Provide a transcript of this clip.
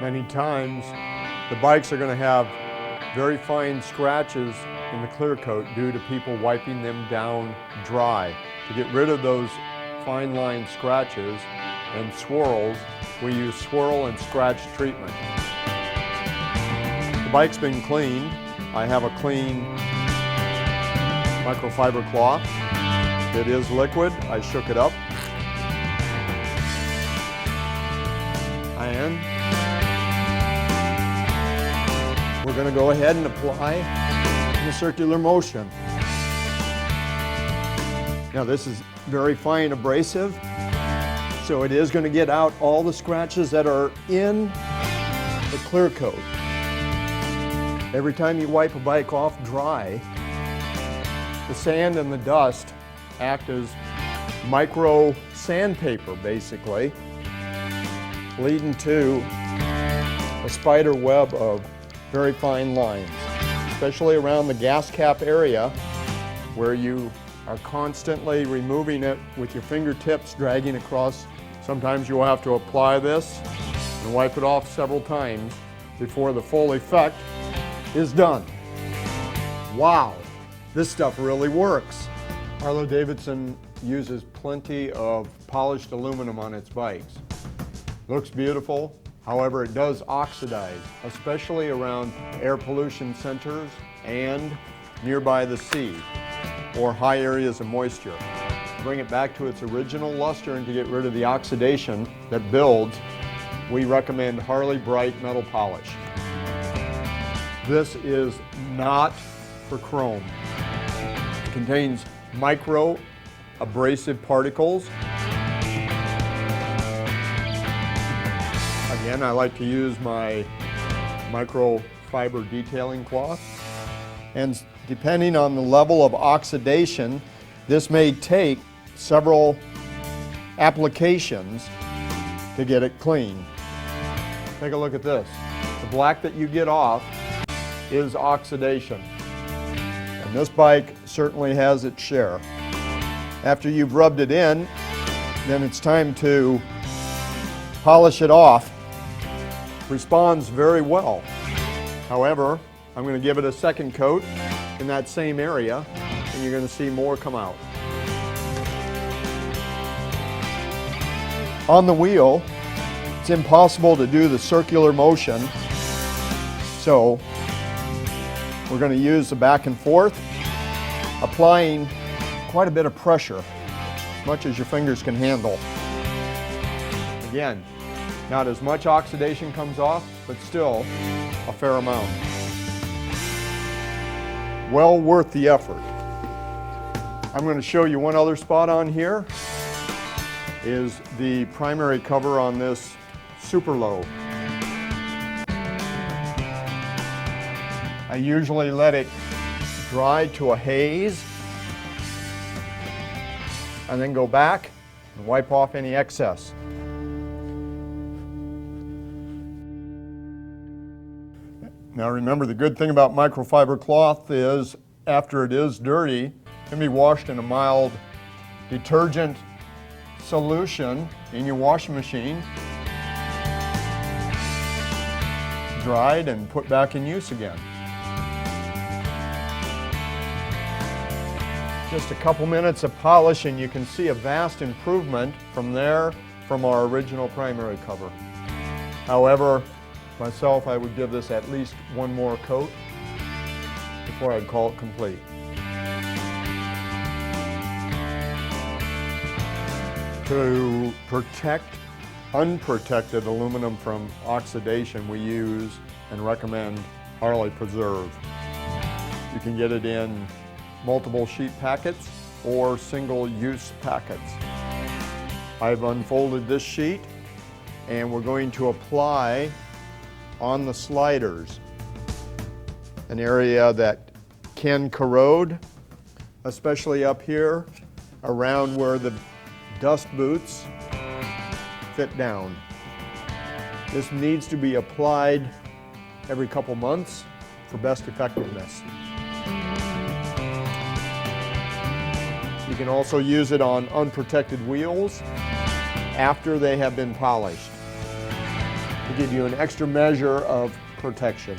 Many times the bikes are going to have very fine scratches in the clear coat due to people wiping them down dry. To get rid of those fine line scratches and swirls, we use swirl and scratch treatment. The bike's been cleaned. I have a clean microfiber cloth. It is liquid. I shook it up. And we're going to go ahead and apply in a circular motion. Now this is very fine abrasive, so it is going to get out all the scratches that are in the clear coat. Every time you wipe a bike off dry, the sand and the dust act as micro sandpaper basically, leading to a spider web of very fine lines, especially around the gas cap area where you are constantly removing it with your fingertips, dragging across. Sometimes you will have to apply this and wipe it off several times before the full effect is done. Wow, this stuff really works. Harley-Davidson uses plenty of polished aluminum on its bikes. Looks beautiful, however it does oxidize, especially around air pollution centers and nearby the sea or high areas of moisture. To bring it back to its original luster and to get rid of the oxidation that builds, we recommend Harley Bright Metal Polish. This is not for chrome. It contains micro abrasive particles. Again, I like to use my microfiber detailing cloth. And depending on the level of oxidation, this may take several applications to get it clean. Take a look at this. The black that you get off is oxidation. And this bike certainly has its share. After you've rubbed it in, then it's time to polish it off. Responds very well. However, I'm going to give it a second coat in that same area, and you're going to see more come out. On the wheel, it's impossible to do the circular motion, so we're going to use the back and forth, applying quite a bit of pressure, as much as your fingers can handle. Again, not as much oxidation comes off, but still a fair amount. Well worth the effort. I'm going to show you one other spot on here, is the primary cover on this super low. I usually let it dry to a haze and then go back and wipe off any excess. Now remember, the good thing about microfiber cloth is after it is dirty, it can be washed in a mild detergent solution in your washing machine, dried and put back in use again. Just a couple minutes of polish and you can see a vast improvement from our original primary cover. However, myself, I would give this at least one more coat before I'd call it complete. To protect unprotected aluminum from oxidation, we use and recommend Harley Preserve. You can get it in multiple sheet packets or single-use packets. I've unfolded this sheet and we're going to apply on the sliders, an area that can corrode, especially up here around where the dust boots fit down. This needs to be applied every couple months for best effectiveness. You can also use it on unprotected wheels after they have been polished. to give you an extra measure of protection.